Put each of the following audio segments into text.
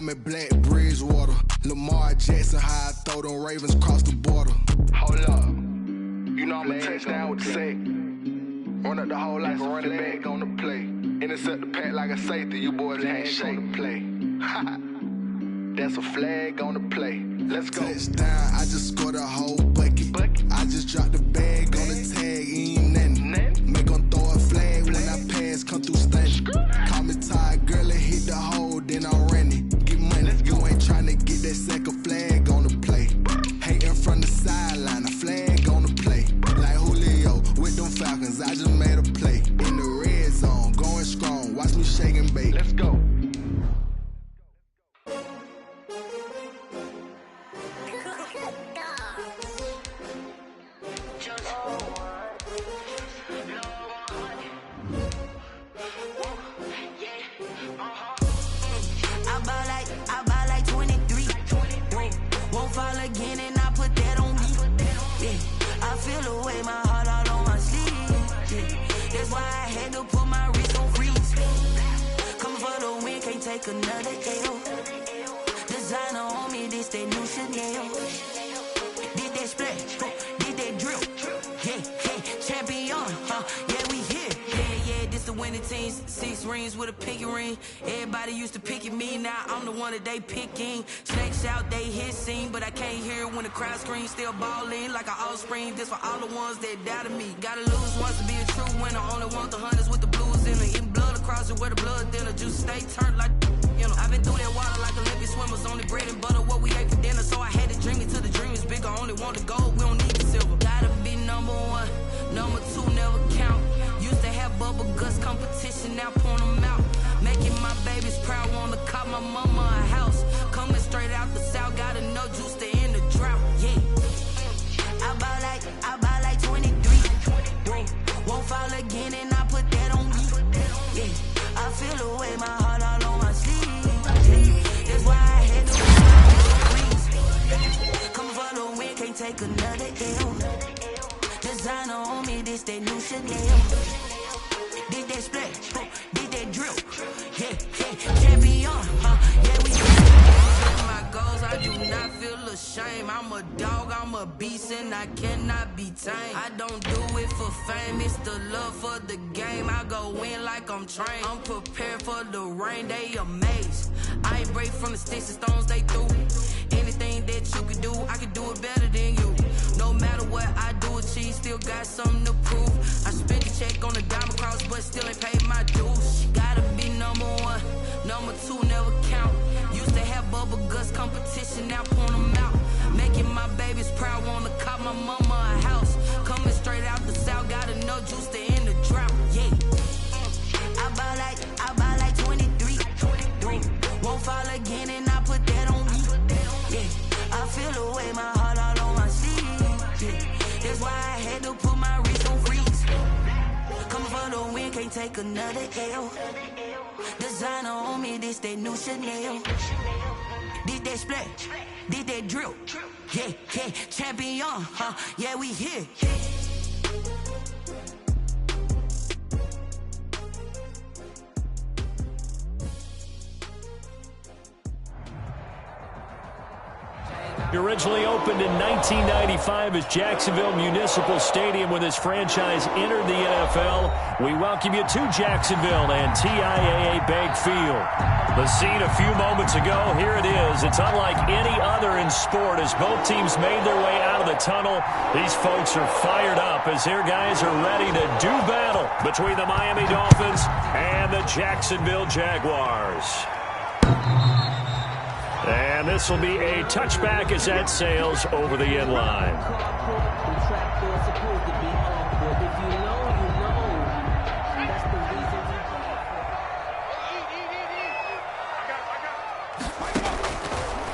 call me Black Bridgewater. Lamar Jackson, how I throw them Ravens across the border. Hold up. You know I'm a touchdown with the sack. Run up the hole like a running back on the play. Intercept the pack like a safety. You boys ain't shake the play. That's a flag on the play. Let's go. Touchdown, I just scored a whole bucket. I just dropped the bag on the tag, ain't nothing. Make them throw a flag when I pass, come through stunning. Call me tired, girl, and hit the hole, then I'm running. Get money, you ain't tryna get that second flag on the play. Hating from the sideline, a flag on the play. Like Julio with them Falcons, I just made a play. In the red zone, going strong, watch me shake and bake. Let's go. I buy like 23. Won't fall again and I put that on me. Yeah, I feel the way, my heart all on my sleeve. Yeah, that's why I had to put my wrist on freeze. Coming for the win, can't take another L. Designer on me, this that new Chanel. Did that splash, did that drill. Yeah, champion, yeah, we here. Yeah, this the winning team. 6 rings with a pinky ring. Everybody used to pick at me, now I'm the one that they picking. Snakes out, they hit scene, but I can't hear it when the crowd screams. Still ballin' like an offspring. This for all the ones that doubted me. Gotta lose once to be a true winner. Only want the hunters with the blues in it. Eating blood across it where the blood thinner. Juice stay turned like, you know. I've been through that water like Olympic swimmers. Only bread and butter, what we ate for dinner. So I had to dream it till the dream is bigger. Only want the gold, we don't need the silver. Gotta be number 1, number 2 never count. Used to have bubble guts competition, now point them out. Making my babies proud, wanna cop my mama a house. Coming straight out the south, got enough juice to end the drought. Yeah, I buy like 23. Won't fall again and I put that on me. Yeah, I feel the way, my heart all on my sleeve. Yeah, that's why I had to freeze. Coming for the win, can't take another L. Designer on me, this that new Chanel. Did that splash, did that drill. Yeah, champion, yeah, we my goals, I do not feel ashamed. I'm a dog, I'm a beast, and I cannot be tamed. I don't do it for fame, it's the love for the game. I go in like I'm trained. I'm prepared for the rain, they amazed. I ain't break from the sticks and stones they threw. Anything that you can do, I can do it better than you. No matter what I do, achieve, still got something to prove. I spent a check on the diamond cross, but still ain't paid my dues. Gotta be number 1, number 2 never count. Used to have bubble guts competition, now point them out. Making my babies proud, wanna cop my mama a house. Coming straight out the south, got enough juice to end the drought. Yeah, I buy like 23. Won't fall again and I put that on me. Yeah, I feel the way, my heart all on my sleeve. Yeah, that's why I had to put my wrist on freeze. Coming for the win, can't take another L. Designer on me, this that new Chanel. Did that splash, did that drill. Yeah, champion, yeah, we here. He originally opened in 1995 as Jacksonville Municipal Stadium when this franchise entered the NFL. We welcome you to Jacksonville and TIAA Bank Field. The scene a few moments ago, here it is. It's unlike any other in sport as both teams made their way out of the tunnel. These folks are fired up as their guys are ready to do battle between the Miami Dolphins and the Jacksonville Jaguars. And this will be a touchback as that sails over the end line.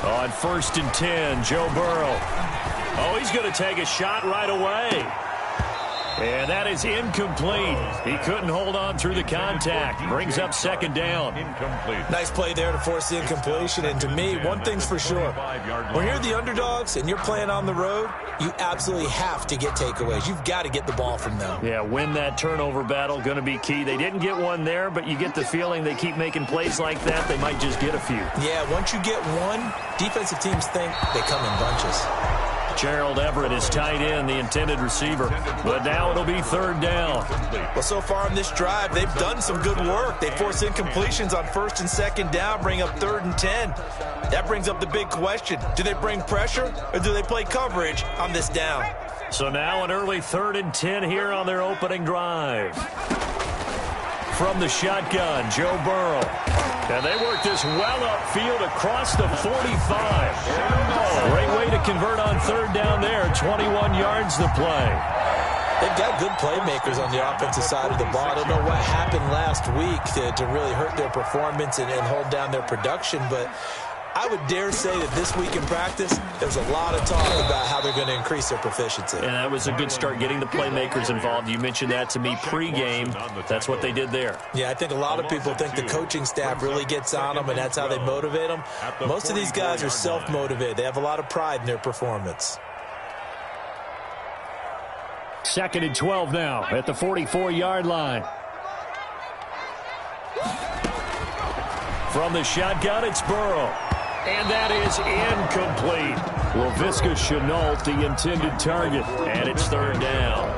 On 1st and 10, Joe Burrow. Oh, he's going to take a shot right away. And that is incomplete. He couldn't hold on through the contact. Brings up second down. Incomplete. Nice play there to force the incompletion. And to me, one thing's for sure. When you're the underdogs and you're playing on the road, you absolutely have to get takeaways. You've got to get the ball from them. Yeah, win that turnover battle, going to be key. They didn't get one there, but you get the feeling they keep making plays like that, they might just get a few. Yeah, once you get one, defensive teams think they come in bunches. Gerald Everett is tight end, the intended receiver. But now it'll be third down. Well, so far on this drive, they've done some good work. They force incompletions on first and second down, bring up 3rd and 10. That brings up the big question. Do they bring pressure or do they play coverage on this down? So now an early 3rd and 10 here on their opening drive. From the shotgun, Joe Burrow. And they work this well upfield across the 45. Great way to convert on third down there. 21 yards to play. They've got good playmakers on the offensive side of the ball. I don't know what happened last week to really hurt their performance and hold down their production, but I would dare say that this week in practice, there's a lot of talk about how they're going to increase their proficiency. And that was a good start, getting the playmakers involved. You mentioned that to me pregame. That's what they did there. Yeah, I think a lot of people think the coaching staff really gets on them, and that's how they motivate them. Most of these guys are self-motivated. They have a lot of pride in their performance. 2nd and 12 now at the 44-yard line. From the shotgun, it's Burrow. And that is incomplete. Laviska Shenault, the intended target, and it's third down.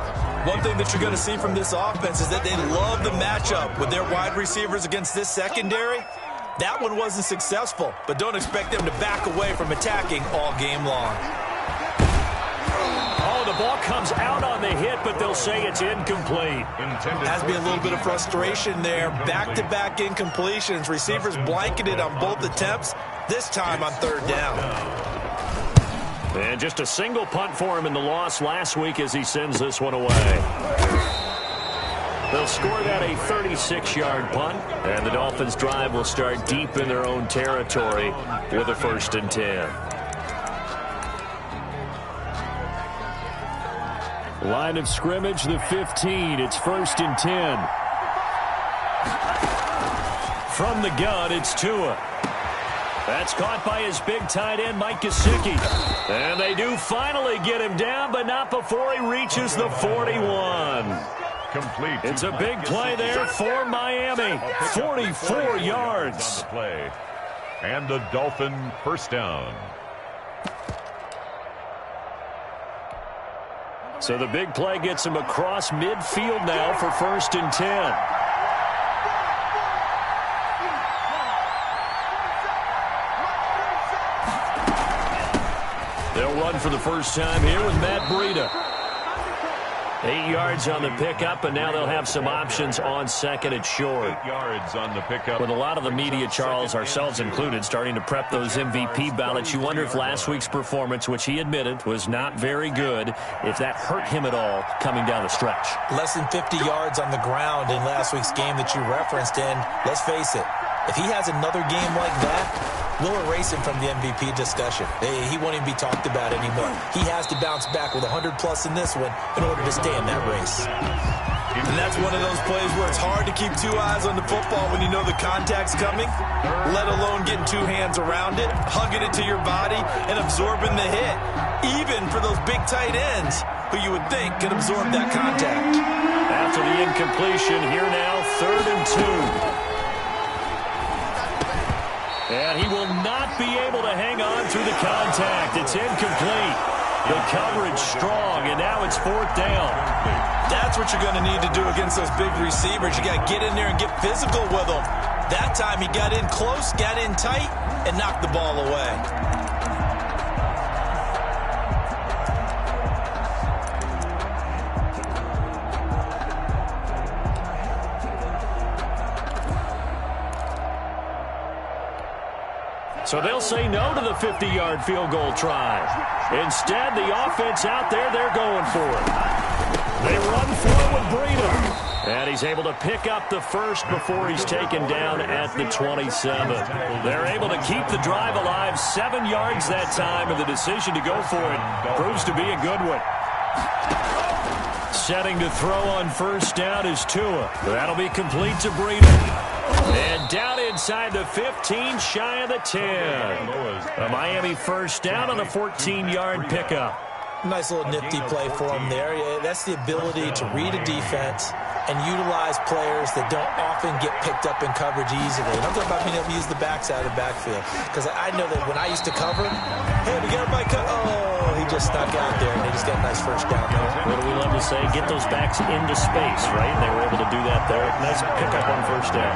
One thing that you're going to see from this offense is that they love the matchup with their wide receivers against this secondary. That one wasn't successful, but don't expect them to back away from attacking all game long. Oh, the ball comes out on the hit, but they'll say it's incomplete. Has to be a little bit of frustration there. Back-to-back incompletions. Receivers blanketed on both attempts, this time on third down. And just a single punt for him in the loss last week as he sends this one away. They'll score that a 36-yard punt, and the Dolphins' drive will start deep in their own territory with a 1st and 10. Line of scrimmage, the 15. It's 1st and 10. From the gun, it's Tua. That's caught by his big tight end, Mike Gesicki. And they do finally get him down, but not before he reaches the 41. Complete. It's a big play there for Miami. 44 yards. And the Dolphin first down. So the big play gets him across midfield now for 1st and 10. They'll run for the first time here with Matt Breida. 8 yards on the pickup, and now they'll have some options on 2nd and short. 8 yards on the pickup. With a lot of the media, Charles, ourselves included, starting to prep those MVP ballots, you wonder if last week's performance, which he admitted was not very good, if that hurt him at all coming down the stretch. Less than 50 yards on the ground in last week's game that you referenced, and let's face it, if he has another game like that, we'll erase him from the MVP discussion. He won't even be talked about anymore. He has to bounce back with 100-plus in this one in order to stay in that race. And that's one of those plays where it's hard to keep two eyes on the football when you know the contact's coming, let alone getting two hands around it, hugging it to your body, and absorbing the hit, even for those big tight ends who you would think could absorb that contact. After the incompletion, here now, 3rd and 2. And he will not be able to hang on through the contact. It's incomplete. The coverage strong, and now it's 4th down. That's what you're going to need to do against those big receivers. You got to get in there and get physical with them. That time he got in close, got in tight, and knocked the ball away. So they'll say no to the 50-yard field goal try. Instead, the offense out there, they're going for it. They run for it with Breida. And he's able to pick up the first before he's taken down at the 27. They're able to keep the drive alive, 7 yards that time, and the decision to go for it proves to be a good one. Setting to throw on first down is Tua. That'll be complete to Breida. And down inside the 15, shy of the 10. A Miami first down on a 14-yard pickup. Nice little nifty play for him there. Yeah, that's the ability to read a defense and utilize players that don't often get picked up in coverage easily. And I'm talking about being able to use the backside of the backfield. Because I know that when I used to cover, hey, we got a bike. Oh, he just snuck out there, and they just got a nice first down there. What do we love to say? Get those backs into space, right? And they were able to do that there. Nice pickup on first down.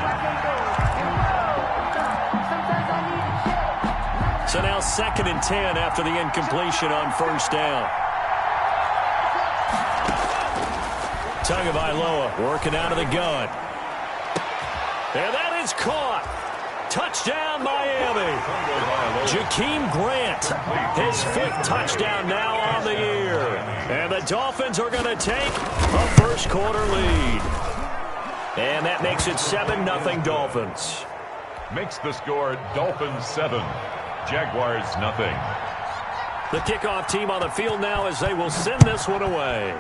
So now 2nd and 10 after the incompletion on first down. Tagovailoa working out of the gun. And that is caught. Touchdown, Miami. Jakeem Grant, his 5th touchdown now on the year. And the Dolphins are going to take a first-quarter lead. And that makes it 7-0 Dolphins. Makes the score Dolphins 7, Jaguars 0. The kickoff team on the field now as they will send this one away.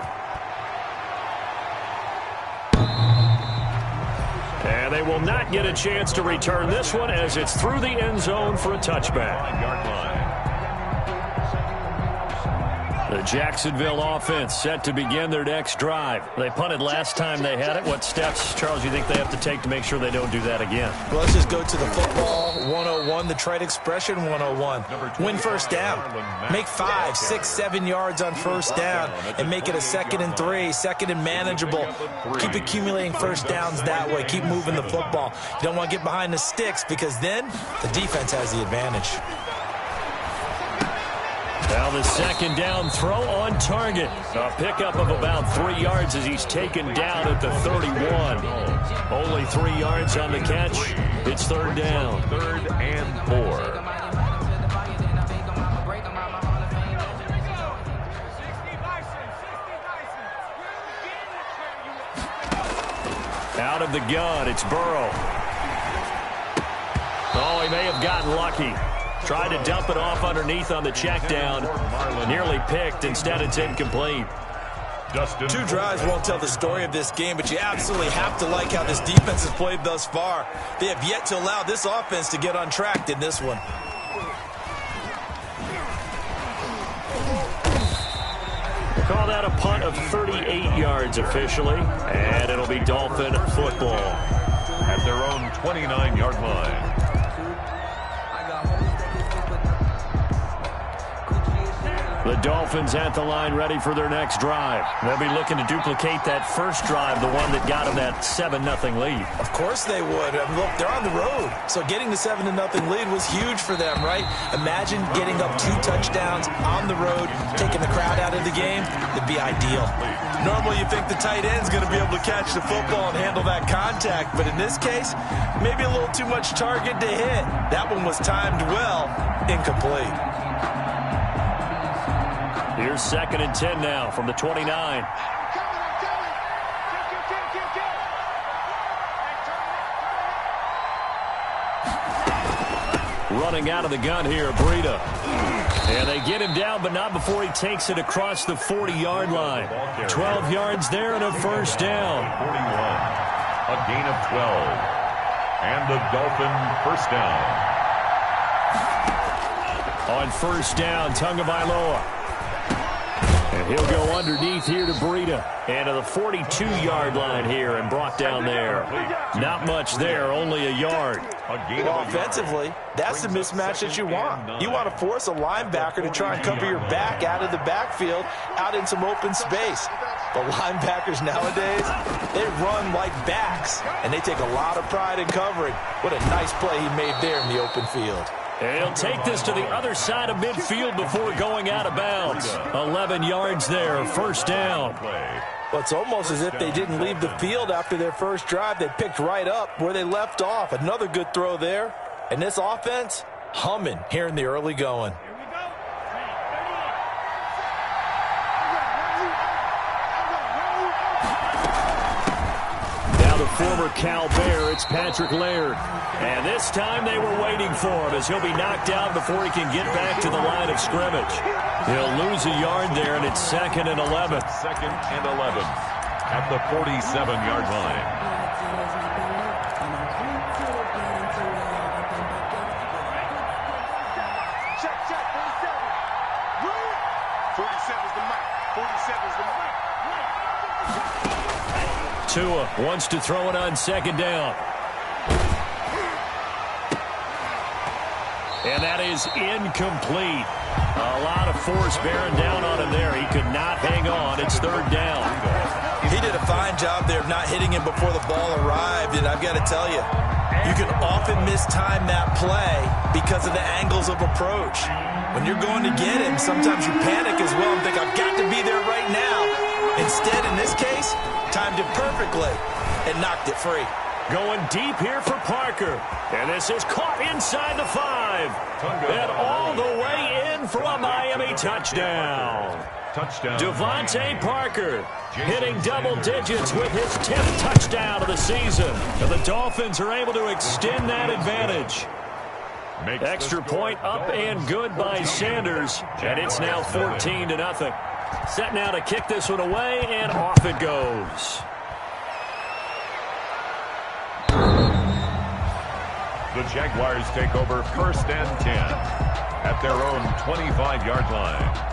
And they will not get a chance to return this one as it's through the end zone for a touchback. The Jacksonville offense set to begin their next drive. They punted last time they had it. What steps, Charles, do you think they have to take to make sure they don't do that again? Well, let's just go to the football 101, the trade expression 101. Win first down. Make 5, 6, 7 yards on first down and make it a 2nd and 3, 2nd and manageable. Keep accumulating first downs that way. Keep moving the football. You don't want to get behind the sticks because then the defense has the advantage. Now the 2nd down throw on target. A pickup of about 3 yards as he's taken down at the 31. Only 3 yards on the catch. It's 3rd down. 3rd and 4. Out of the gun, it's Burrow. Oh, he may have gotten lucky. Tried to dump it off underneath on the check down. Nearly picked. Instead, it's incomplete. 2 drives won't tell the story of this game, but you absolutely have to like how this defense has played thus far. They have yet to allow this offense to get untracked in this one. Call that a punt of 38 yards officially, and it'll be Dolphin football at their own 29-yard line. The Dolphins at the line ready for their next drive. They'll be looking to duplicate that first drive, the one that got them that 7-0 lead. Of course they would. I mean, look, they're on the road. So getting the 7-0 lead was huge for them, right? Imagine getting up 2 touchdowns on the road, taking the crowd out of the game. It'd be ideal. Normally you think the tight end's going to be able to catch the football and handle that contact. But in this case, maybe a little too much target to hit. That one was timed well, incomplete. Here's 2nd and 10 now from the 29. Running out of the gun here, Breida. And they get him down, but not before he takes it across the 40-yard line. 12 yards there and a first down. 41, a gain of 12. And the Dolphin first down. On first down, Tagovailoa. And he'll go underneath here to Breida. And to the 42-yard line here and brought down there. Not much there, only a yard. Well, offensively, that's the mismatch that you want. You want to force a linebacker to try and cover your back out of the backfield, out in some open space. But linebackers nowadays, they run like backs, and they take a lot of pride in covering. What a nice play he made there in the open field. And he'll take this to the other side of midfield before going out of bounds. 11 yards there, first down. Well, it's almost as if they didn't leave the field after their first drive. They picked right up where they left off. Another good throw there. And this offense, humming here in the early going. Now the former Cal Bear. It's Patrick Laird. And this time they were waiting for him as he'll be knocked out before he can get back to the line of scrimmage. He'll lose a yard there, and it's 2nd and 11. 2nd and 11 at the 47-yard line. Check, 47. 47's the mic. 47's the mic. Tua wants to throw it on 2nd down. And that is incomplete. A lot of force bearing down on him there. He could not hang on. It's 3rd down. He did a fine job there of not hitting him before the ball arrived, and I've got to tell you, you can often mistime that play because of the angles of approach. When you're going to get him, sometimes you panic as well and think, I've got to be there right now. Instead, in this case, timed it perfectly and knocked it free. Going deep here for Parker. And this is caught inside the 5. And all the way in for a Miami touchdown. Devontae Parker hitting double digits with his 10th touchdown of the season. And the Dolphins are able to extend that advantage. Extra point up and good by Sanders. And it's now 14-0. Set now to kick this one away, and off it goes. The Jaguars take over 1st and 10 at their own 25-yard line.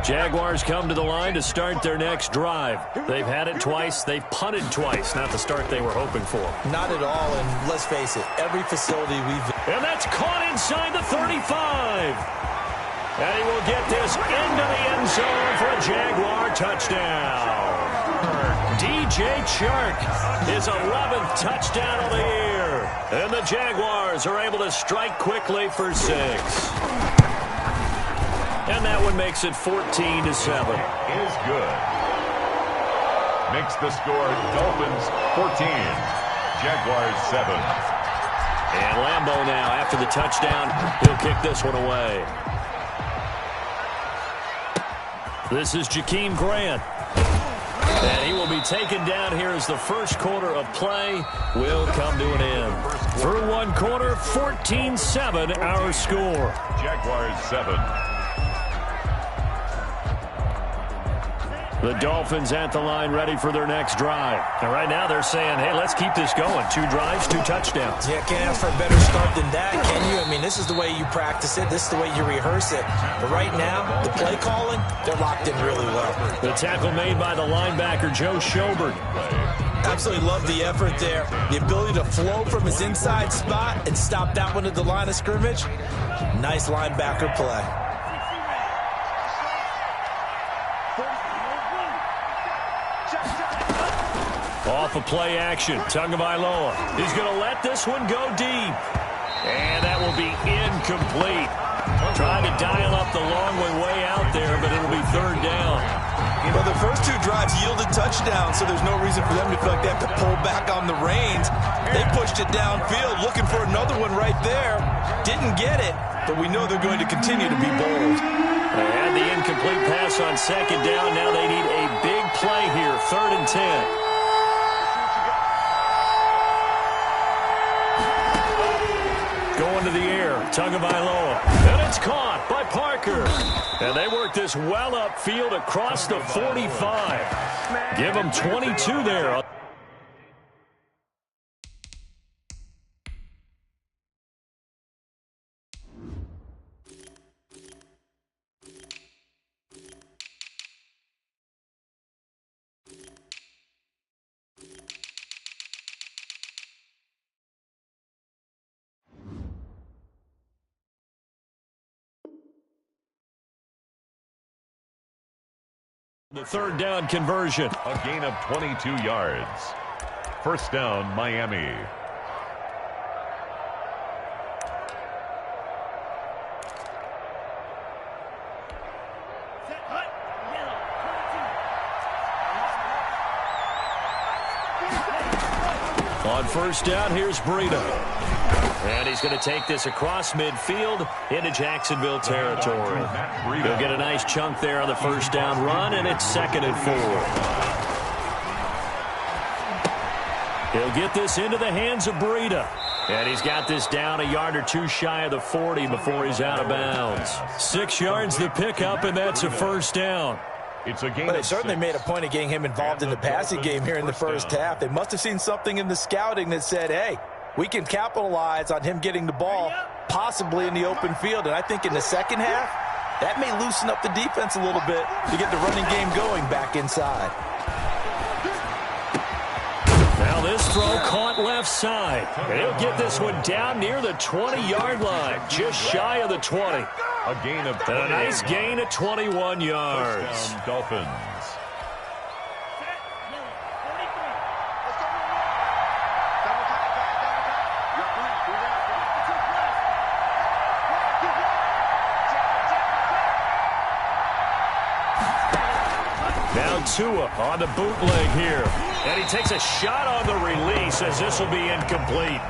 Jaguars come to the line to start their next drive. They've had it twice. They've punted twice. Not the start they were hoping for. Not at all, and let's face it, every facility we've... And that's caught inside the 35. And he will get this into the end zone for a Jaguar touchdown. DJ Chark, his 11th touchdown of the year. And the Jaguars are able to strike quickly for 6. And that one makes it 14-7. Is good. Makes the score Dolphins 14, Jaguars 7. And Lambeau now, after the touchdown, he'll kick this one away. This is Jakeem Grant. And he will be taken down here as the first quarter of play will come to an end. Through one quarter, 14-7 our score. Jaguars 7. The Dolphins at the line ready for their next drive. And right now they're saying, hey, let's keep this going. 2 drives, 2 touchdowns. Yeah, can't ask for a better start than that, can you? I mean, this is the way you practice it. This is the way you rehearse it. But right now, the play calling, they're locked in really well. The tackle made by the linebacker, Joe Schobert. Absolutely love the effort there. The ability to flow from his inside spot and stop that one at the line of scrimmage. Nice linebacker play. Off of play action, Tagovailoa. He's going to let this one go deep. And that will be incomplete. Trying to dial up the long way out there, but it'll be 3rd down. Well, the first 2 drives yielded touchdowns, so there's no reason for them to feel like they have to pull back on the reins. They pushed it downfield, looking for another one right there. Didn't get it, but we know they're going to continue to be bold. They had the incomplete pass on 2nd down. Now they need a big play here, 3rd and 10. Going to the air, Tagovailoa. And it's caught by Parker. And they work this well upfield across the 45. Give them 22 there. The 3rd down conversion. A gain of 22 yards. 1st down, Miami. On 1st down, here's Breida. And he's going to take this across midfield into Jacksonville territory. He'll get a nice chunk there on the 1st down run, and it's 2nd and 4. He'll get this into the hands of Breida. And he's got this down a yard or two shy of the 40 before he's out of bounds. 6 yards the pickup, and that's a first down. It's a game. But they certainly made a point of getting him involved in the passing game here in the first half. They must have seen something in the scouting that said, hey, we can capitalize on him getting the ball possibly in the open field. And I think in the second half, that may loosen up the defense a little bit to get the running game going back inside. Now this throw caught left side. He'll get this one down near the 20-yard line, just shy of the 20. A gain of 20. A nice gain of 21 yards. Touchdown, Dolphins. Now Tua on the bootleg here. And he takes a shot on the release as this will be incomplete.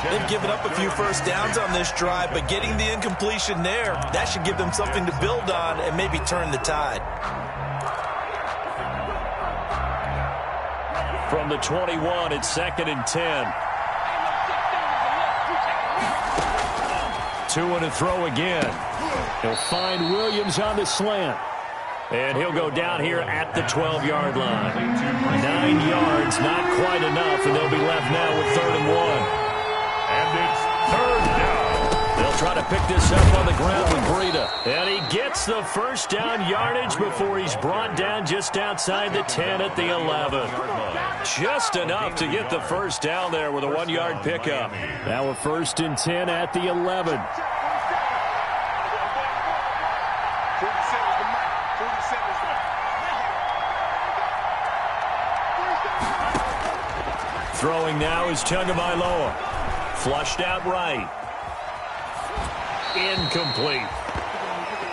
They've given up a few first downs on this drive, but getting the incompletion there, that should give them something to build on and maybe turn the tide. From the 21, it's 2nd and 10. Tua to throw again. He'll find Williams on the slant. And he'll go down here at the 12-yard line. 9 yards, not quite enough, and they'll be left now with 3rd and 1. And it's 3rd down. They'll try to pick this up on the ground with Breida. And he gets the first down yardage before he's brought down just outside the 10 at the 11. Just enough to get the first down there with a 1-yard pickup. Now a 1st and 10 at the 11. Throwing now is Tagovailoa. Flushed out right. Incomplete.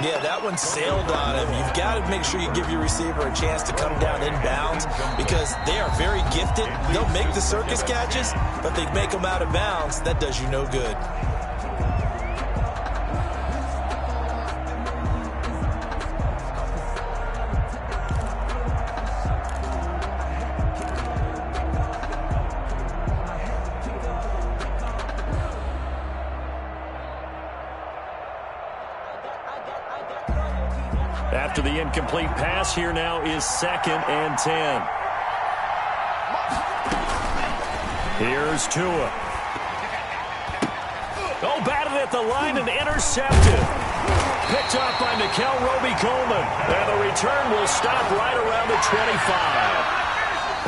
Yeah, that one sailed on him. You've got to make sure you give your receiver a chance to come down inbounds because they are very gifted. They'll make the circus catches, but they make them out of bounds. That does you no good. After the incomplete pass, here now is 2nd and 10. Here's Tua. Oh, batted at the line and intercepted. Picked off by Nikel Roby-Coleman. And the return will stop right around the 25.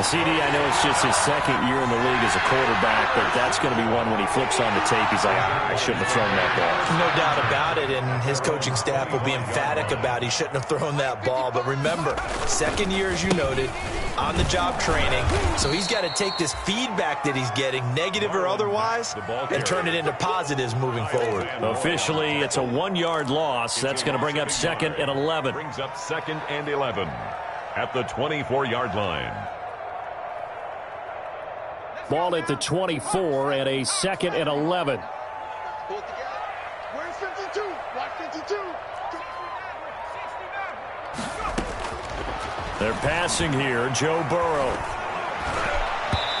CD, I know it's just his 2nd year in the league as a quarterback, but that's going to be one when he flips on the tape. He's like, I shouldn't have thrown that ball. No doubt about it, and his coaching staff will be emphatic about he shouldn't have thrown that ball. But remember, 2nd year, as you noted, on-the-job training. So he's got to take this feedback that he's getting, negative or otherwise, and turn it into positives moving forward. Officially, it's a 1-yard loss. That's going to bring up 2nd and 11. Brings up 2nd and 11 at the 24-yard line. Ball at the 24 and a 2nd and 11. Where's 52? Watch 52. They're passing here. Joe Burrow.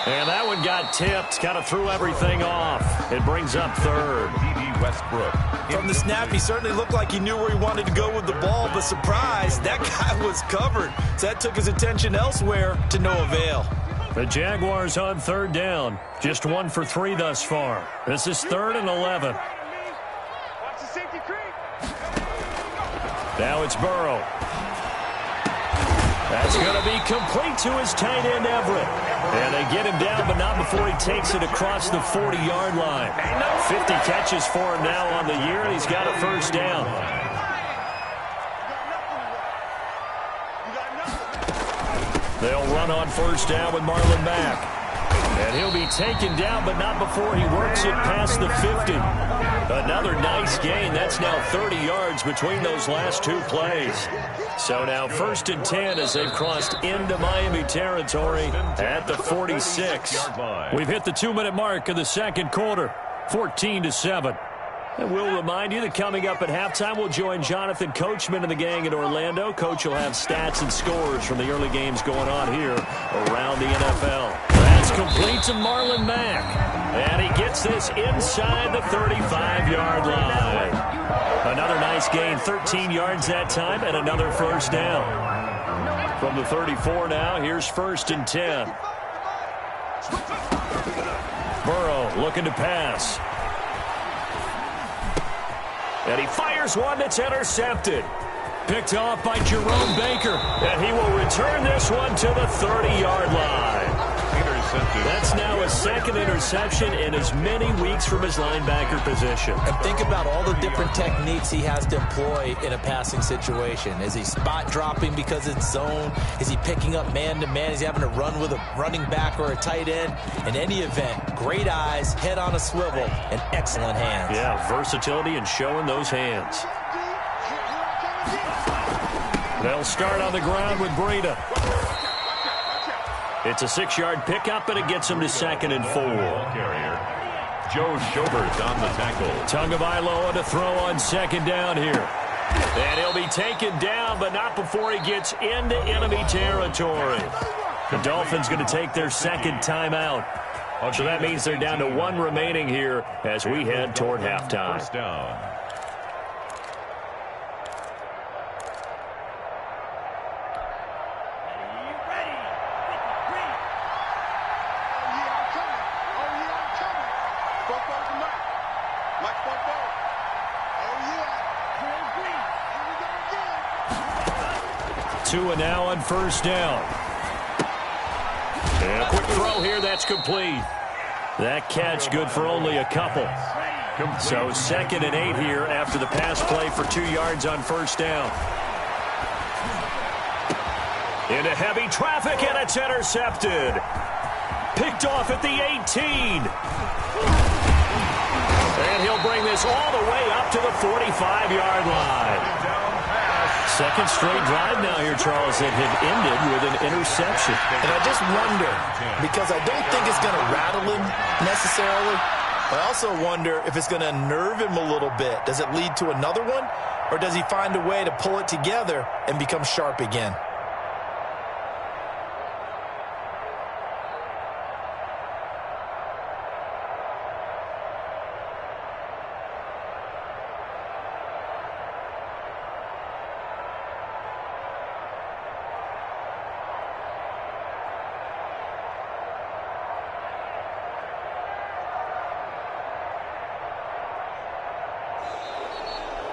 And that one got tipped. Kind of threw everything off. It brings up 3rd. D.D. Westbrook. From the snap, he certainly looked like he knew where he wanted to go with the ball, but surprise, that guy was covered. So that took his attention elsewhere to no avail. The Jaguars on 3rd down. Just 1 for 3 thus far. This is 3rd and 11. Watch the safety creep. Now it's Burrow. That's going to be complete to his tight end, Everett. And they get him down, but not before he takes it across the 40-yard line. 50 catches for him now on the year, and he's got a 1st down. They'll run on 1st down with Marlon Mack. And he'll be taken down, but not before he works it past the 50. Another nice gain. That's now 30 yards between those last 2 plays. So now 1st and 10 as they've crossed into Miami territory at the 46. We've hit the 2-minute mark of the 2nd quarter, 14-7. And we'll remind you that coming up at halftime, we'll join Jonathan Coachman and the gang in Orlando. Coach will have stats and scores from the early games going on here around the NFL. That's It's complete to Marlon Mack. And he gets this inside the 35-yard line. Another nice gain, 13 yards that time, and another first down. From the 34 now, here's 1st and 10. Burrow looking to pass. And he fires one that's intercepted. Picked off by Jerome Baker. And he will return this one to the 30-yard line. That's now his 2nd interception in as many weeks from his linebacker position. And think about all the different techniques he has to employ in a passing situation. Is he spot dropping because it's zone? Is he picking up man-to-man? Is he having to run with a running back or a tight end? In any event, great eyes, head on a swivel, and excellent hands. Yeah, versatility and showing those hands. They'll start on the ground with Breida. It's a 6-yard pickup, and it gets him to 2nd and 4. Carrier. Joe Schobert on the tackle. Tagovailoa to throw on 2nd down here. And he'll be taken down, but not before he gets into enemy territory. The Dolphins going to take their 2nd timeout. So that means they're down to 1 remaining here as we head toward halftime. First down. Tua now on 1st down. And a quick throw here, that's complete. That catch good for only a couple. So 2nd and 8 here after the pass play for 2 yards on 1st down. Into heavy traffic, and it's intercepted. Picked off at the 18. And he'll bring this all the way up to the 45-yard line. 2nd straight drive now here, Charles, that had ended with an interception. And I just wonder, because I don't think it's going to rattle him necessarily, I also wonder if it's going to nerve him a little bit. Does it lead to another one, or does he find a way to pull it together and become sharp again?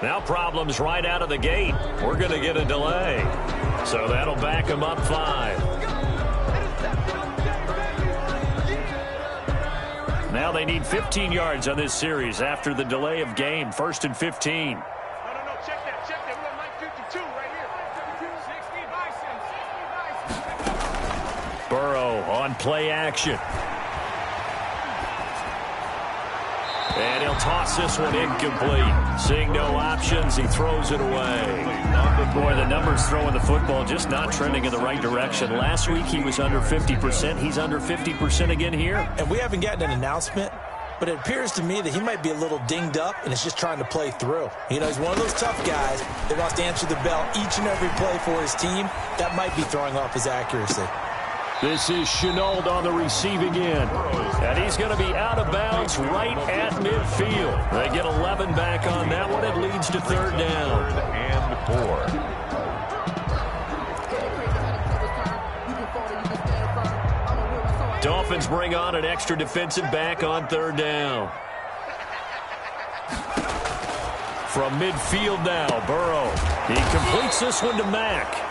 Now problems right out of the gate. We're going to get a delay. So that'll back them up 5. Now they need 15 yards on this series after the delay of game. 1st and 15. No, check that. We're on line 52 right here. 60 Burrow on play action. And he'll toss this one incomplete. Seeing no options, he throws it away. Boy, the numbers throwing the football just not trending in the right direction. Last week he was under 50%. He's under 50% again here. And we haven't gotten an announcement, but it appears to me that he might be a little dinged up and is just trying to play through. You know, he's one of those tough guys that wants to answer the bell each and every play for his team. That might be throwing off his accuracy. This is Chenault on the receiving end. And he's going to be out of bounds right at midfield. They get 11 back on that one. It leads to 3rd down. 3rd and 4. Dolphins bring on an extra defensive back on 3rd down. From midfield now, Burrow. He completes this one to Mack.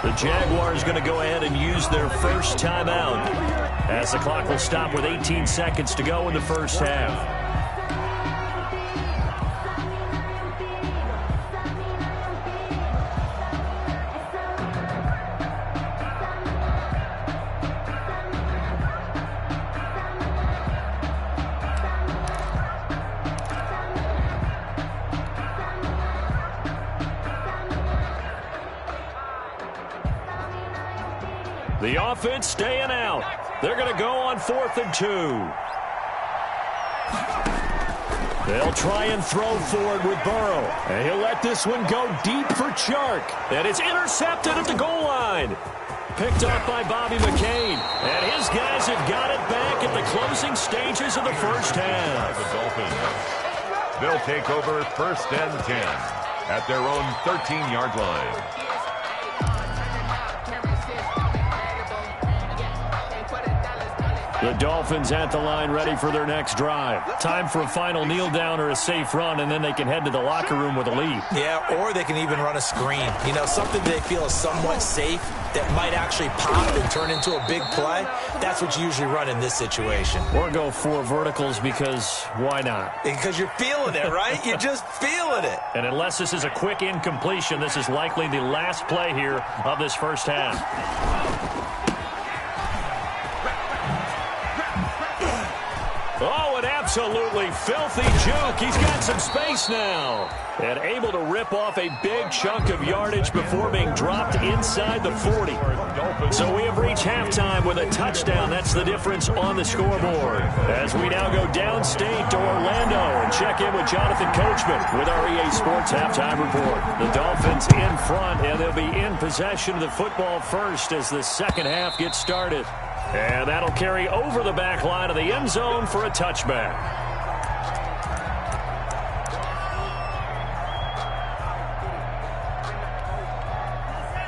The Jaguars going to go ahead and use their 1st timeout as the clock will stop with 18 seconds to go in the 1st half. The offense staying out. They're going to go on 4th and 2. They'll try and throw forward with Burrow. And he'll let this one go deep for Chark. And it's intercepted at the goal line. picked off by Bobby McCain. And his guys have got it back at the closing stages of the first half. The Dolphins. They'll take over 1st and 10 at their own 13-yard line. The Dolphins at the line ready for their next drive. Time for a final kneel down or a safe run, and then they can head to the locker room with a lead. Yeah, or they can even run a screen. You know, something they feel is somewhat safe that might actually pop and turn into a big play. That's what you usually run in this situation. Or go 4 verticals because why not? Because you're feeling it, right? You're just feeling it. And unless this is a quick incompletion, this is likely the last play here of this first half. Oh, an absolutely filthy juke. He's got some space now. And able to rip off a big chunk of yardage before being dropped inside the 40. So we have reached halftime with a touchdown. That's the difference on the scoreboard. As we now go downstate to Orlando and check in with Jonathan Coachman with our EA Sports Halftime Report. The Dolphins in front, and they'll be in possession of the football first as the second half gets started. And that'll carry over the back line of the end zone for a touchback.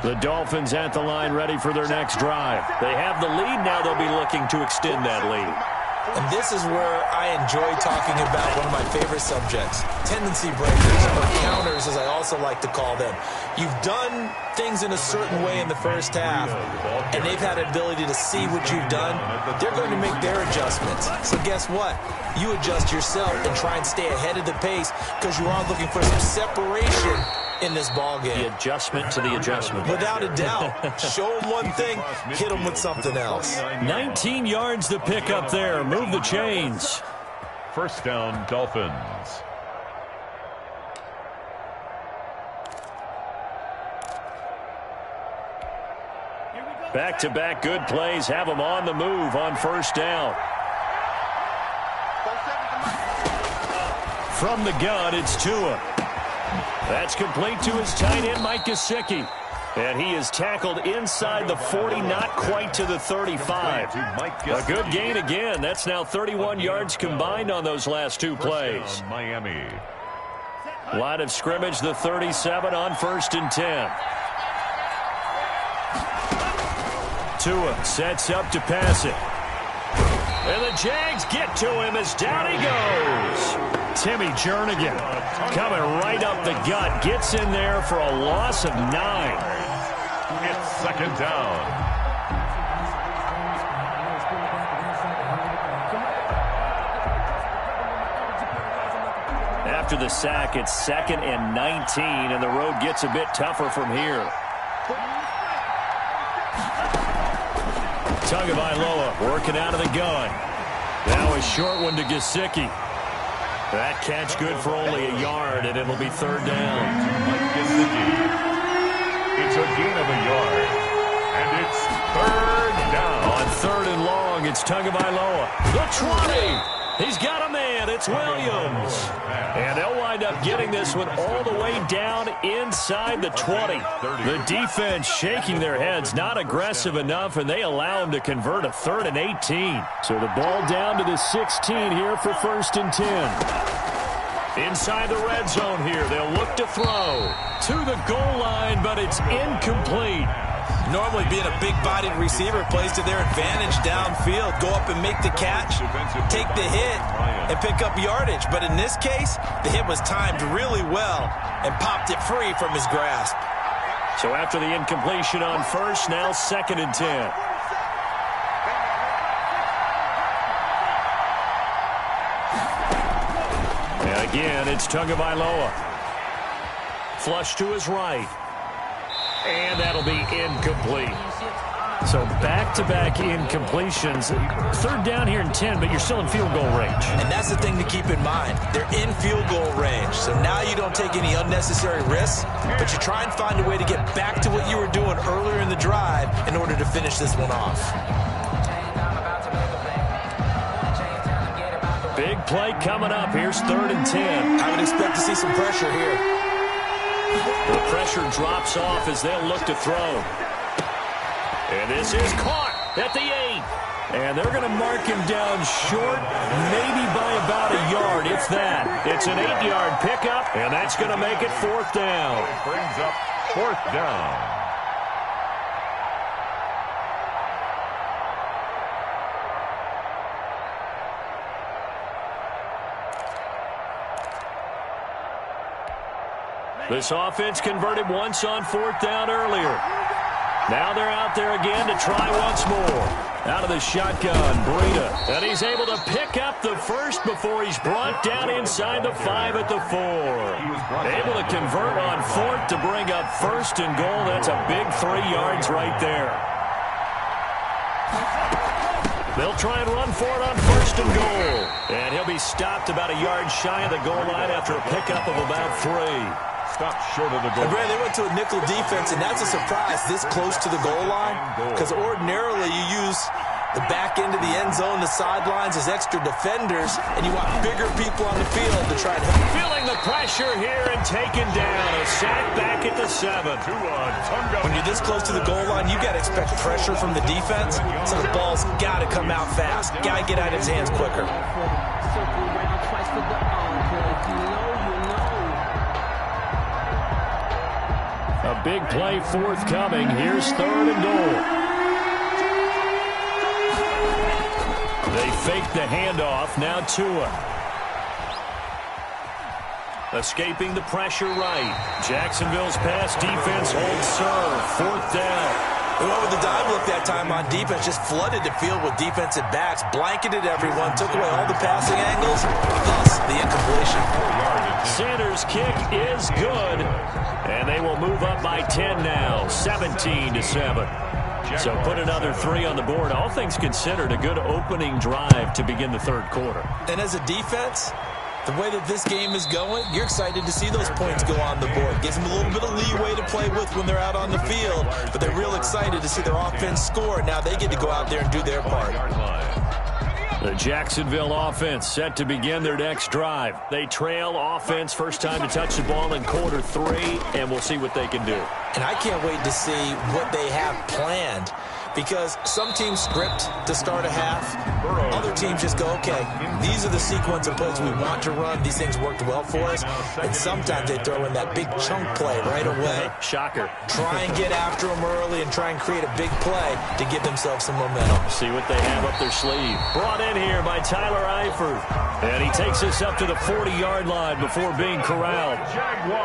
The Dolphins at the line ready for their next drive. They have the lead. Now they'll be looking to extend that lead. And this is where I enjoy talking about one of my favorite subjects, tendency breakers, or counters as I also like to call them. You've done things in a certain way in the first half, and they've had an ability to see what you've done. They're going to make their adjustments. So guess what? You adjust yourself and try and stay ahead of the pace because you are looking for some separation in this ball game. The adjustment to the adjustment. Without a doubt. Show them one thing, hit them with something else. 19 yards to pick up there. Move the chains. First down, Dolphins. Back-to-back good plays have them on the move on first down. From the gun, it's Tua. That's complete to his tight end, Mike Gesicki. And he is tackled inside the 40, not quite to the 35. A good gain again. That's now 31 yards combined on those last 2 plays. Miami. Line of scrimmage, the 37 on 1st and 10. Tua sets up to pass it. And the Jags get to him as down he goes. Timmy Jernigan coming right up the gut. Gets in there for a loss of 9. It's second down. After the sack, it's 2nd and 19, and the road gets a bit tougher from here. Tagovailoa working out of the gun. Now a short one to Gesicki. That catch good for only a yard, and it'll be 3rd down. It's a gain of a yard, and it's 3rd down. On 3rd and long, it's Tagovailoa. The 20. He's got a man. It's Williams. And they'll wind up getting this one all the way down inside the 20. The defense shaking their heads, not aggressive enough, and they allow him to convert a 3rd and 18. So the ball down to the 16 here for 1st and 10. Inside the red zone here, they'll look to throw to the goal line, but it's incomplete. Normally being a big-bodied receiver plays to their advantage downfield. Go up and make the catch, take the hit, and pick up yardage. But in this case, the hit was timed really well and popped it free from his grasp. So after the incompletion on 1st, now 2nd and 10. And again, it's Tagovailoa. Flush to his right. And that'll be incomplete. So back-to-back incompletions. 3rd down here and 10, but you're still in field goal range. And that's the thing to keep in mind. They're in field goal range. So now you don't take any unnecessary risks, but you try and find a way to get back to what you were doing earlier in the drive in order to finish this one off. Big play coming up. Here's 3rd and 10. I would expect to see some pressure here. The pressure drops off as they'll look to throw. And this is caught at the 8. And they're going to mark him down short, maybe by about a yard, if that. It's an 8-yard pickup, and that's going to make it 4th down. It brings up 4th down. This offense converted once on 4th down earlier. Now they're out there again to try once more. Out of the shotgun, Breida. And he's able to pick up the first before he's brought down inside the 5 at the 4. Able to convert on 4th to bring up 1st and goal. That's a big 3 yards right there. They'll try and run for it on 1st and goal. And he'll be stopped about a yard shy of the goal line after a pickup of about 3. Stopped short of the goal. Brad, they went to a nickel defense, and that's a surprise this close to the goal line, because ordinarily you use the back end of the end zone, the sidelines as extra defenders, and you want bigger people on the field to try to help. Feeling the pressure here and taken down. A sack back at the 7. When you're this close to the goal line, you got to expect pressure from the defense, so the ball's got to come out fast. Got to get out of his hands quicker. A big play forthcoming. Here's 3rd and goal. They fake the handoff. Now Tua. Escaping the pressure right. Jacksonville's pass defense holds serve. 4th down. They went with the dive look that time on defense, just flooded the field with defensive backs, blanketed everyone, took away all the passing angles, thus the incompletion. Sanders' kick is good, and they will move up by 10 now, 17-7. So put another 3 on the board. All things considered, a good opening drive to begin the 3rd quarter. And as a defense, the way that this game is going, you're excited to see those points go on the board. Gives them a little bit of leeway to play with when they're out on the field, but they're real excited to see their offense score. Now they get to go out there and do their part. The Jacksonville offense set to begin their next drive. They trail offense, first time to touch the ball in quarter 3, and we'll see what they can do. And I can't wait to see what they have planned, because some teams script to start a half. Other teams just go, okay, these are the sequence of plays we want to run. These things worked well for us. And sometimes they throw in that big chunk play right away. Shocker. Try and get after them early and try and create a big play to give themselves some momentum. See what they have up their sleeve. Brought in here by Tyler Eifert. And he takes us up to the 40-yard line before being corralled.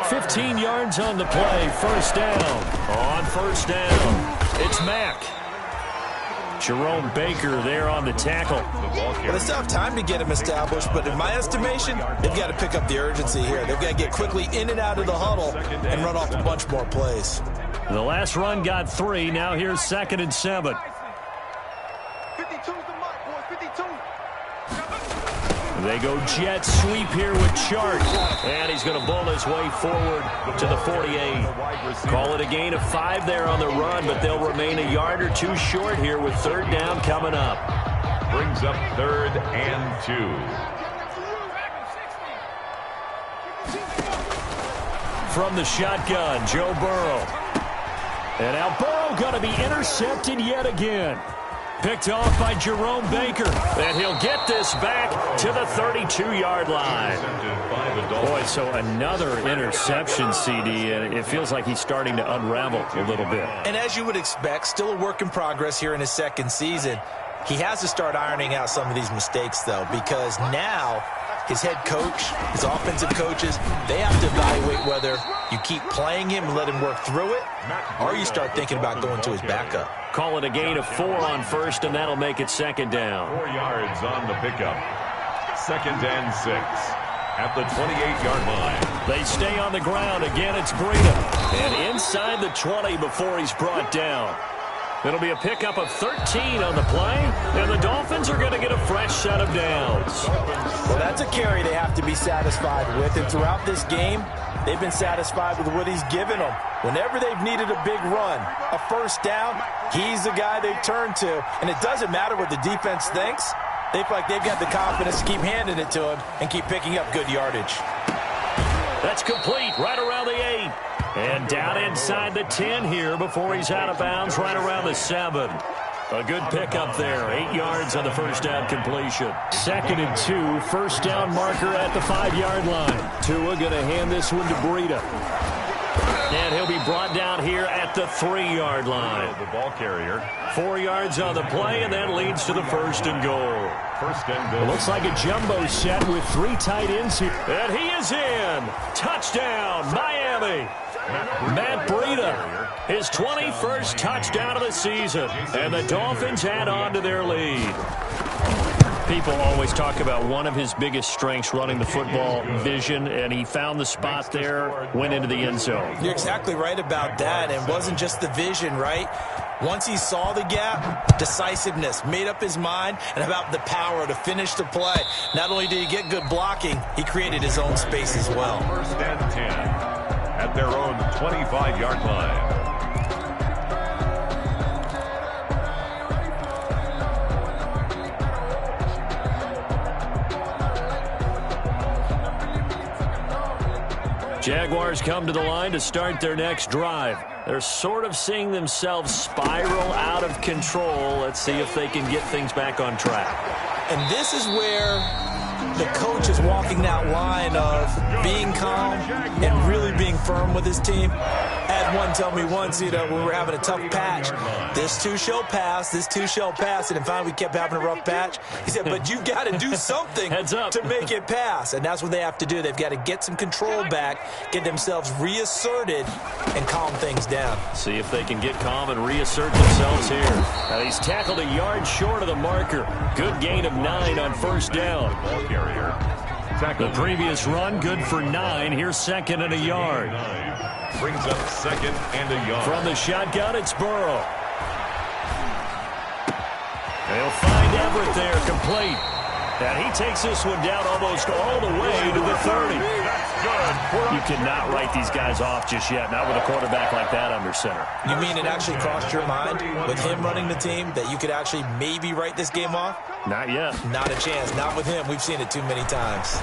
15 yards on the play. 1st down. On 1st down, it's Mack. Jerome Baker there on the tackle. Well, they still have time to get him established, but in my estimation, they've got to pick up the urgency here. They've got to get quickly in and out of the huddle and run off a bunch more plays. The last run got 3. Now here's 2nd and 7. 52's the mark, boys. 52. They go jet sweep here with Chart. And he's going to bowl his way forward to the 48. Call it a gain of 5 there on the run, but they'll remain a yard or 2 short here with 3rd down coming up. Brings up 3rd and 2. From the shotgun, Joe Burrow. And now Burrow going to be intercepted yet again. Picked off by Jerome Baker. And he'll get this back to the 32-yard line. Boy, so another interception, CD, and it feels like he's starting to unravel a little bit. And as you would expect, still a work in progress here in his 2nd season. He has to start ironing out some of these mistakes, though, because now his head coach, his offensive coaches, they have to evaluate whether you keep playing him and let him work through it, or you start thinking about going to his backup. Call it a gain of 4 on 1st, and that'll make it 2nd down. 4 yards on the pickup. 2nd and 6 at the 28-yard line. They stay on the ground. Again, it's Breida. And inside the 20 before he's brought down. It'll be a pickup of 13 on the play, and the Dolphins are going to get a fresh set of downs. Well, that's a carry they have to be satisfied with, and throughout this game, they've been satisfied with what he's given them. Whenever they've needed a big run, a 1st down, he's the guy they've turned to, and it doesn't matter what the defense thinks. They feel like they've got the confidence to keep handing it to him and keep picking up good yardage. That's complete right around the 8. And down inside the 10 here before he's out of bounds right around the 7. A good pickup there. 8 yards on the first down completion. 2nd and 2. First down marker at the 5-yard line. Tua going to hand this one to Breida. And he'll be brought down here at the 3-yard line. The ball carrier. 4 yards on the play, and that leads to the 1st and goal. First and goal. It looks like a jumbo set with 3 tight ends here. And he is in. Touchdown, Miami. Matt Breida, his 21st touchdown of the season. And the Dolphins add on to their lead. People always talk about one of his biggest strengths, running the football, vision, and he found the spot there, went into the end zone. You're exactly right about that, and it wasn't just the vision, right? Once he saw the gap, decisiveness, made up his mind, and about the power to finish the play. Not only did he get good blocking, he created his own space as well. First and 10 at their own 25-yard line. Jaguars come to the line to start their next drive. They're sort of seeing themselves spiral out of control. Let's see if they can get things back on track. And this is where the coach is walking that line of being calm and really being firm with his team. I had one tell me once, when we were having a tough patch, this too shall pass, this too shall pass. And finally we kept having a rough patch. He said, but you got to do something to make it pass. And that's what they have to do. They've got to get some control back, get themselves reasserted, and calm things down. See if they can get calm and reassert themselves here. Now he's tackled a yard short of the marker. Good gain of 9 on first down. Ball carrier. The previous run, good for 9. Here's 2nd and a yard. Brings up 2nd and a yard. From the shotgun, it's Burrow. They'll find Everett there, complete. And he takes this one down almost all the way to the 30. You cannot write these guys off just yet, not with a quarterback like that under center. You mean it actually crossed your mind with him running the team that you could actually maybe write this game off? Not yet. Not a chance. Not with him. We've seen it too many times.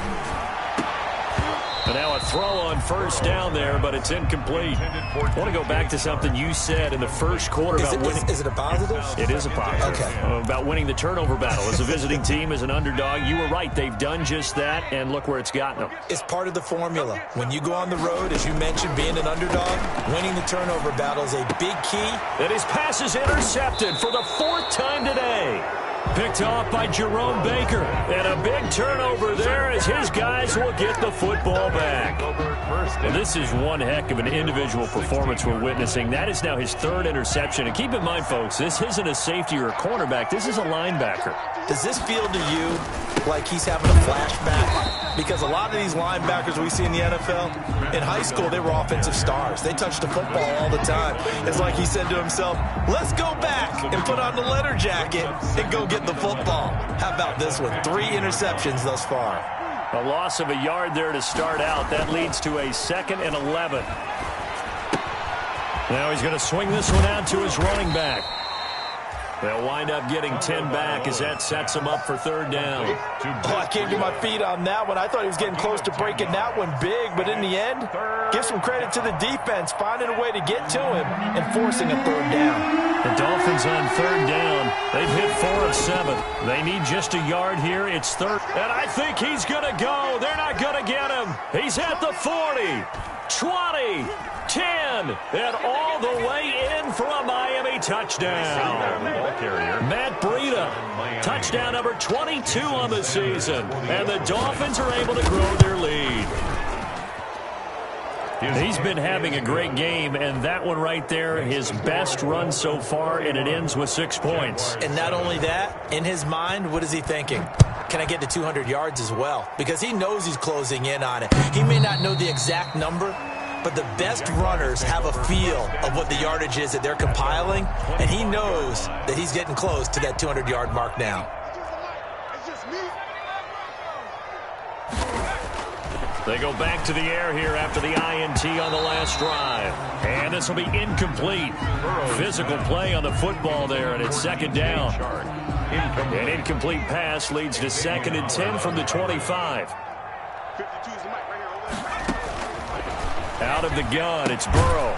And now a throw on first down there, but it's incomplete. I want to go back to something you said in the first quarter about winning. Is it a positive? It is a positive. Okay. About winning the turnover battle. As a visiting team, as an underdog, you were right. They've done just that, and look where it's gotten them. It's part of the formula. When you go on the road, as you mentioned, being an underdog, winning the turnover battle is a big key. And his pass is intercepted for the 4th time today. Picked off by Jerome Baker. And a big turnover there as his guys will get the football back. And this is one heck of an individual performance we're witnessing. That is now his 3rd interception. And keep in mind, folks, this isn't a safety or a cornerback. This is a linebacker. Does this feel to you like he's having a flashback? Because a lot of these linebackers we see in the NFL, in high school, they were offensive stars. They touched the football all the time. It's like he said to himself, let's go back and put on the leather jacket and go get the football. How about this one? 3 interceptions thus far. A loss of a yard there to start out. That leads to a 2nd and 11. Now he's going to swing this one out to his running back. They'll wind up getting 10 back as that sets him up for 3rd down. Oh, I came to my feet on that one. I thought he was getting close to breaking that one big, but in the end, give some credit to the defense, finding a way to get to him and forcing a 3rd down. The Dolphins on 3rd down. They've hit 4 of 7. They need just a yard here. It's 3rd. And I think he's going to go. They're not going to get him. He's at the 40, 20, 10, and all the way in for a Miami touchdown. Matt Breida, touchdown number 22 on the season. And the Dolphins are able to grow their lead. He's been having a great game, and that one right there, his best run so far, and it ends with 6 points. And not only that, in his mind, what is he thinking? Can I get to 200 yards as well? Because he knows he's closing in on it. He may not know the exact number, but the best runners have a feel of what the yardage is that they're compiling, and he knows that he's getting close to that 200-yard mark now. They go back to the air here after the INT on the last drive. And this will be incomplete. Physical play on the football there, and it's 2nd down. An incomplete pass leads to 2nd and 10 from the 25. Out of the gun, it's Burrow.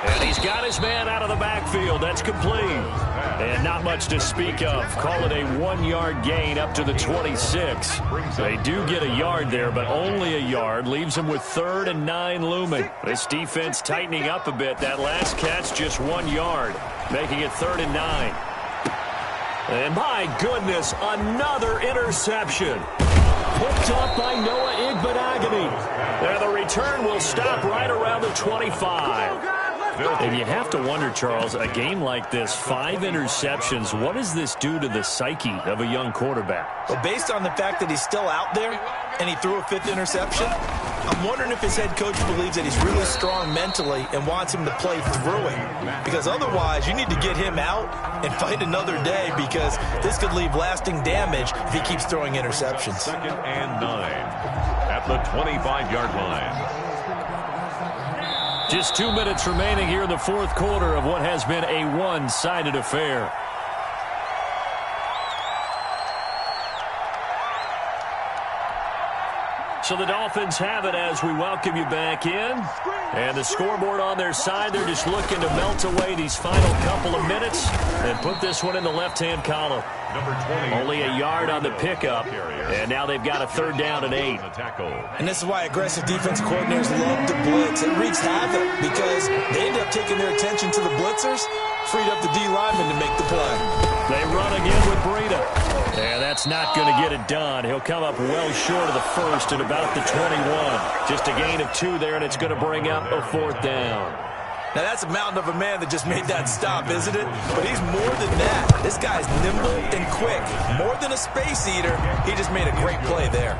And he's got his man out of the backfield. That's complete. And not much to speak of. Call it a 1-yard gain up to the 26. They do get a yard there, but only a yard. Leaves them with 3rd and 9 looming. This defense tightening up a bit. That last catch, just 1 yard, making it 3rd and 9. And my goodness, another interception. Picked up by Noah Igbenogany. And the return will stop right around the 25. And you have to wonder, Charles, a game like this, 5 interceptions, what does this do to the psyche of a young quarterback? Well, based on the fact that he's still out there and he threw a 5th interception, I'm wondering if his head coach believes that he's really strong mentally and wants him to play through it. Because otherwise, you need to get him out and fight another day, because this could leave lasting damage if he keeps throwing interceptions. 2nd and 9 at the 25-yard line. Just 2 minutes remaining here in the 4th quarter of what has been a one-sided affair. So the Dolphins have it as we welcome you back in. And the scoreboard on their side, they're just looking to melt away these final couple of minutes and put this one in the left-hand column. Number 20. Only a yard on the pickup, and now they've got a 3rd down and 8. And this is why aggressive defensive coordinators love to blitz. It wreaks havoc because they end up taking their attention to the blitzers, freed up the D lineman to make the play. They run again with Breida. And that's not going to get it done. He'll come up well short of the 1st at about the 21. Just a gain of 2 there, and it's going to bring up a 4th down. Now, that's a mountain of a man that just made that stop, isn't it? But he's more than that. This guy's nimble and quick. More than a space eater, he just made a great play there.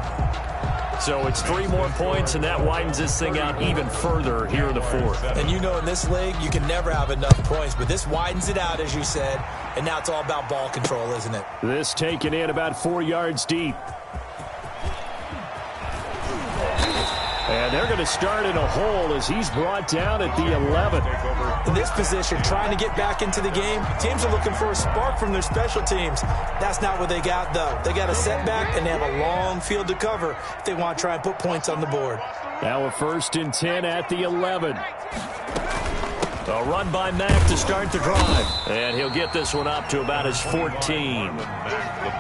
So it's 3 more points, and that widens this thing out even further here in the 4th. And you know, in this league, you can never have enough points, but this widens it out, as you said, and now it's all about ball control, isn't it? This taken in about 4 yards deep. And they're going to start in a hole as he's brought down at the 11. In this position, trying to get back into the game, teams are looking for a spark from their special teams. That's not what they got, though. They got a setback, and they have a long field to cover if they want to try and put points on the board. Now a 1st and 10 at the 11. A run by Mack to start the drive. And he'll get this one up to about his 14.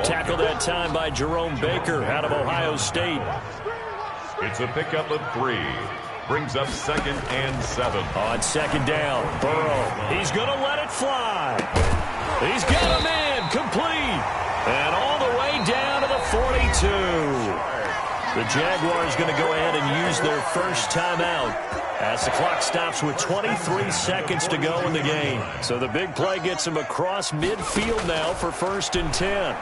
Tackled that time by Jerome Baker out of Ohio State. It's a pickup of 3. Brings up 2nd and 7. On 2nd down, Burrow. He's going to let it fly. He's got him in, complete. And all the way down to the 42. The Jaguars going to go ahead and use their first timeout as the clock stops with 23 seconds to go in the game. So the big play gets him across midfield now for 1st and 10.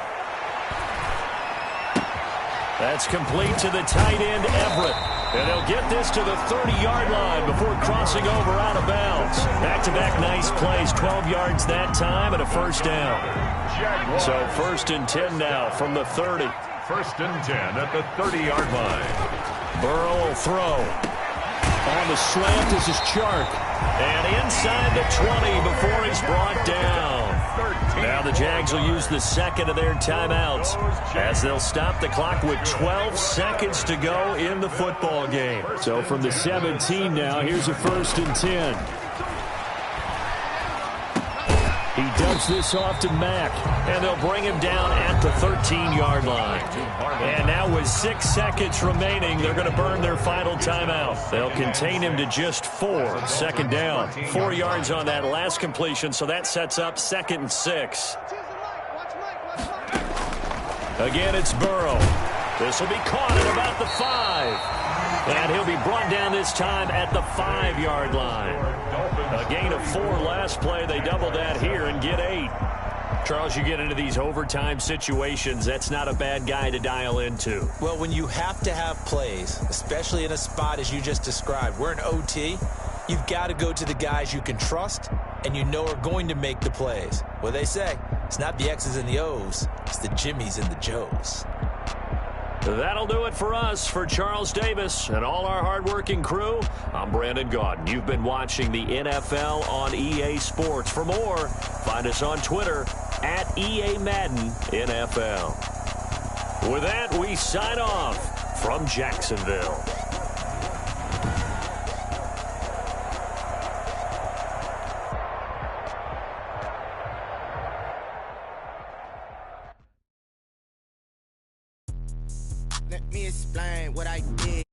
That's complete to the tight end, Everett. And they'll get this to the 30-yard line before crossing over out of bounds. Back-to-back nice plays, 12 yards that time and a 1st down. So 1st and 10 now from the 30. 1st and 10 at the 30-yard line. Burrow will throw. On the slant, this is Chark. And inside the 20 before he's brought down. Now the Jags will use the 2nd of their timeouts as they'll stop the clock with 12 seconds to go in the football game. So from the 17 now, here's a 1st and 10. He dumps this off to Mack, and they'll bring him down at the 13-yard line. And now with 6 seconds remaining, they're going to burn their final timeout. They'll contain him to just 4. 2nd down. 4 yards on that last completion, so that sets up 2nd and 6. Again, it's Burrow. This will be caught at about the 5. And he'll be brought down this time at the 5-yard line. A gain of 4 last play. They double that here and get 8. Charles, you get into these overtime situations, that's not a bad guy to dial into. Well, when you have to have plays, especially in a spot as you just described, we're in OT, you've got to go to the guys you can trust and you know are going to make the plays. What they say, it's not the X's and the O's, it's the Jimmies and the Joes. That'll do it for us. For Charles Davis and all our hardworking crew, I'm Brandon Gaudin. You've been watching the NFL on EA Sports. For more, find us on Twitter at EA Madden NFL. With that, we sign off from Jacksonville. Let me explain what I did.